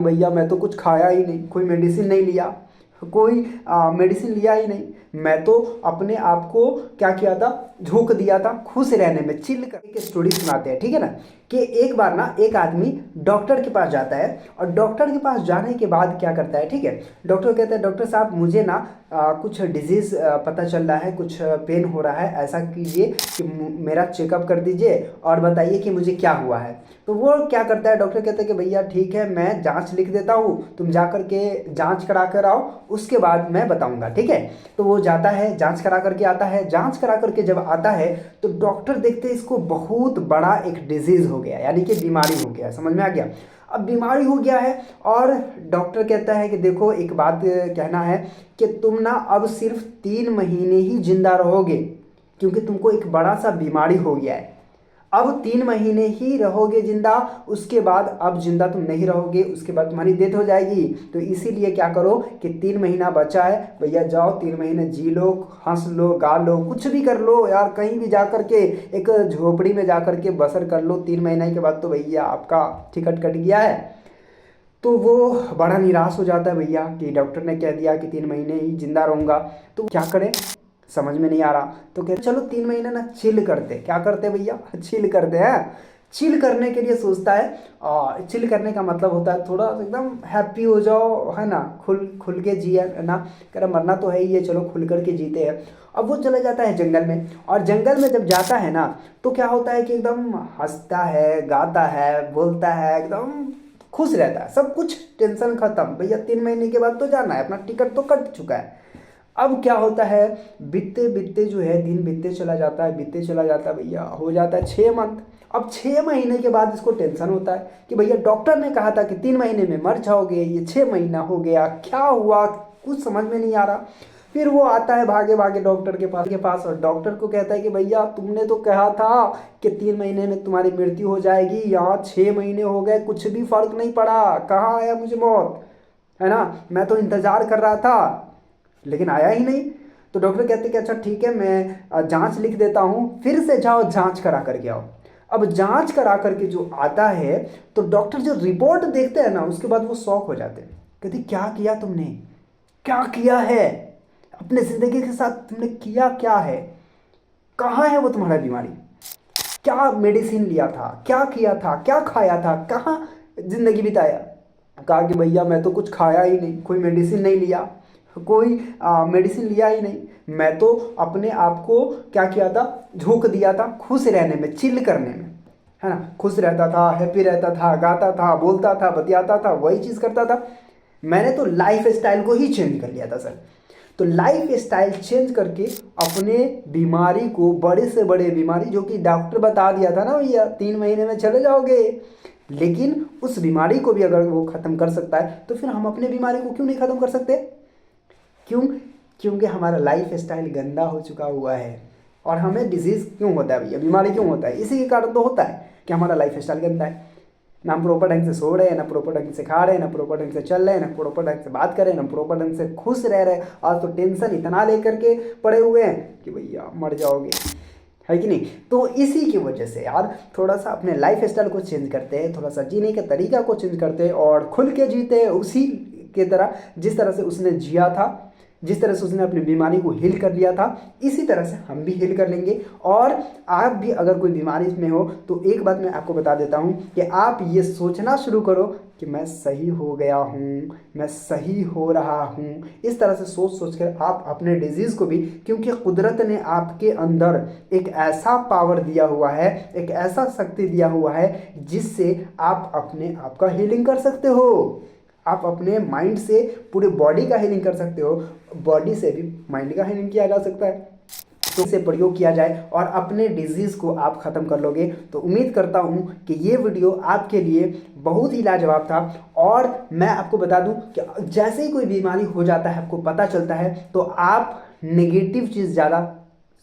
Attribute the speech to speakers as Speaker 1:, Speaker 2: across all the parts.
Speaker 1: भैया मैं तो कुछ खाया ही नहीं, कोई मेडिसिन नहीं लिया, कोई मेडिसिन लिया ही नहीं। मैं तो अपने आप को क्या किया था, झोंक दिया था खुश रहने में, चिल कर। एक स्टोरी सुनाते हैं, ठीक है ना। कि एक बार ना एक आदमी डॉक्टर के पास जाता है, और डॉक्टर के पास जाने के बाद क्या करता है, ठीक है। डॉक्टर कहता है, डॉक्टर साहब मुझे ना कुछ डिजीज़ पता चल रहा है, कुछ पेन हो रहा है, ऐसा कीजिए कि मेरा चेकअप कर दीजिए और बताइए कि मुझे क्या हुआ है। तो वो क्या करता है, डॉक्टर कहता है कि भैया ठीक है, मैं जांच लिख देता हूँ, तुम जा कर के जांच करा कर आओ, उसके बाद मैं बताऊंगा, ठीक है। तो वो जाता है, जांच करा करके आता है। जांच करा करके जब आता है तो डॉक्टर देखते हैं इसको बहुत बड़ा एक डिजीज़ हो गया, यानी कि बीमारी हो गया, समझ में आ गया। अब बीमारी हो गया है, और डॉक्टर कहता है कि देखो एक बात कहना है कि तुम ना अब सिर्फ 3 महीने ही जिंदा रहोगे, क्योंकि तुमको एक बड़ा सा बीमारी हो गया है। अब 3 महीने ही रहोगे जिंदा, उसके बाद अब जिंदा तुम नहीं रहोगे, उसके बाद तुम्हारी डेथ हो जाएगी। तो इसीलिए क्या करो कि 3 महीना बचा है भैया, जाओ 3 महीने जी लो, हंस लो, गा लो, कुछ भी कर लो यार, कहीं भी जा कर के एक झोपड़ी में जा कर के बसर कर लो। 3 महीने के बाद तो भैया आपका टिकट कट गया है। तो वो बड़ा निराश हो जाता है भैया कि डॉक्टर ने कह दिया कि 3 महीने ही जिंदा रहूंगा, तो क्या करें, समझ में नहीं आ रहा। तो कहते चलो 3 महीने ना चिल करते, क्या करते भैया, चिल करते हैं। चिल करने के लिए सोचता है, और चिल करने का मतलब होता है थोड़ा एकदम हैप्पी हो जाओ, है ना, खुल खुल के जिए, है ना। कह रहा मरना तो है ही है, चलो खुल कर के जीते हैं। अब वो चले जाता है जंगल में, और जंगल में जब जाता है ना, तो क्या होता है कि एकदम हंसता है, गाता है, बोलता है, एकदम खुश रहता है, सब कुछ टेंशन खत्म भैया। 3 महीने के बाद तो जाना है, अपना टिकट तो कट चुका है। अब क्या होता है, बीतते बीतते जो है दिन बीतते चला जाता है, बीतते चला जाता है भैया, हो जाता है 6 मंथ। अब 6 महीने के बाद इसको टेंशन होता है कि भैया डॉक्टर ने कहा था कि 3 महीने में मर जाओगे, ये 6 महीना हो गया, क्या हुआ, कुछ समझ में नहीं आ रहा। फिर वो आता है भागे भागे डॉक्टर के पास, और डॉक्टर को कहता है कि भैया तुमने तो कहा था कि 3 महीने में तुम्हारी मृत्यु हो जाएगी, यहाँ 6 महीने हो गए, कुछ भी फर्क नहीं पड़ा, कहाँ आया मुझे मौत, है ना। मैं तो इंतजार कर रहा था लेकिन आया ही नहीं। तो डॉक्टर कहते कि अच्छा ठीक है, मैं जांच लिख देता हूँ, फिर से जाओ जांच करा करके आओ। अब जांच करा करके जो आता है, तो डॉक्टर जो रिपोर्ट देखते हैं ना, उसके बाद वो शॉक हो जाते हैं, कहते क्या किया तुमने, क्या किया है अपने जिंदगी के साथ, तुमने किया क्या है, कहाँ है वो तुम्हारा बीमारी, क्या मेडिसिन लिया था, क्या किया था, क्या खाया था, कहाँ जिंदगी बिताया। कहा कि भैया मैं तो कुछ खाया ही नहीं, कोई मेडिसिन नहीं लिया, कोई मेडिसिन लिया ही नहीं। मैं तो अपने आप को क्या किया था, झोंक दिया था खुश रहने में, चिल करने में, है ना। खुश रहता था, हैप्पी रहता था, गाता था, बोलता था, बतियाता था, वही चीज़ करता था। मैंने तो लाइफ स्टाइल को ही चेंज कर लिया था सर। तो लाइफ स्टाइल चेंज करके अपने बीमारी को, बड़े से बड़े बीमारी जो कि डॉक्टर बता दिया था ना भैया 3 महीने में चले जाओगे, लेकिन उस बीमारी को भी अगर वो ख़त्म कर सकता है, तो फिर हम अपने बीमारी को क्यों नहीं ख़त्म कर सकते। क्यों, क्योंकि हमारा लाइफ स्टाइल गंदा हो चुका हुआ है। और हमें डिजीज़ क्यों होता है भैया, बीमारी क्यों होता है, इसी के कारण तो होता है कि हमारा लाइफ स्टाइल गंदा है। ना हम प्रॉपर ढंग से सो रहे हैं, ना प्रॉपर ढंग से खा रहे हैं, ना प्रॉपर ढंग से चल रहे हैं, ना प्रॉपर ढंग से बात कर रहे हैं, ना प्रॉपर ढंग से खुश रह रहे हैं। आज तो टेंशन इतना लेकर के पड़े हुए हैं कि भैया मर जाओगे, है कि नहीं। तो इसी की वजह से यार थोड़ा सा अपने लाइफ स्टाइल को चेंज करते हैं, थोड़ा सा जीने के तरीका को चेंज करते हैं, और खुल के जीते हैं उसी के तरह जिस तरह से उसने जिया था, जिस तरह से उसने अपनी बीमारी को हील कर लिया था, इसी तरह से हम भी हील कर लेंगे। और आप भी अगर कोई बीमारी में हो, तो एक बात मैं आपको बता देता हूँ कि आप ये सोचना शुरू करो कि मैं सही हो गया हूँ, मैं सही हो रहा हूँ। इस तरह से सोच सोच कर आप अपने डिजीज़ को भी, क्योंकि कुदरत ने आपके अंदर एक ऐसा पावर दिया हुआ है, एक ऐसा शक्ति दिया हुआ है, जिससे आप अपने आप का हीलिंग कर सकते हो। आप अपने माइंड से पूरे बॉडी का हीलिंग कर सकते हो, बॉडी से भी माइंड का हीलिंग किया जा सकता है। तो इसे प्रयोग किया जाए और अपने डिजीज़ को आप ख़त्म कर लोगे। तो उम्मीद करता हूँ कि ये वीडियो आपके लिए बहुत ही लाजवाब था। और मैं आपको बता दूँ कि जैसे ही कोई बीमारी हो जाता है, आपको पता चलता है, तो आप नेगेटिव चीज़ ज़्यादा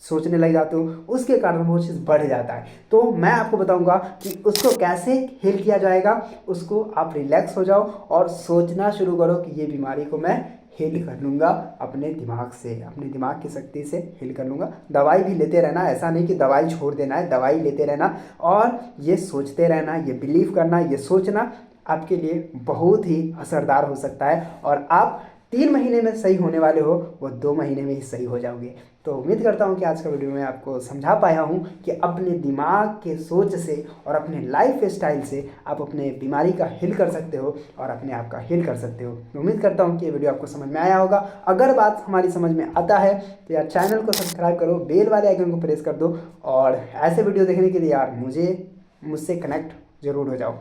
Speaker 1: सोचने लग जाते हो, उसके कारण वो चीज़ बढ़ जाता है। तो मैं आपको बताऊंगा कि उसको कैसे हील किया जाएगा। उसको आप रिलैक्स हो जाओ और सोचना शुरू करो कि ये बीमारी को मैं हील कर लूँगा अपने दिमाग से, अपने दिमाग की शक्ति से हील कर लूँगा। दवाई भी लेते रहना, ऐसा नहीं कि दवाई छोड़ देना है, दवाई लेते रहना और ये सोचते रहना, ये बिलीव करना, ये सोचना। आपके लिए बहुत ही असरदार हो सकता है और आप 3 महीने में सही होने वाले हो वो 2 महीने में ही सही हो जाओगे। तो उम्मीद करता हूँ कि आज का वीडियो में आपको समझा पाया हूँ कि अपने दिमाग के सोच से और अपने लाइफ स्टाइल से आप अपने बीमारी का हील कर सकते हो और अपने आप का हील कर सकते हो। उम्मीद करता हूँ कि ये वीडियो आपको समझ में आया होगा। अगर बात हमारी समझ में आता है तो यार चैनल को सब्सक्राइब करो, बेल वाले आइकन को प्रेस कर दो और ऐसे वीडियो देखने के लिए यार मुझसे कनेक्ट जरूर हो जाओ।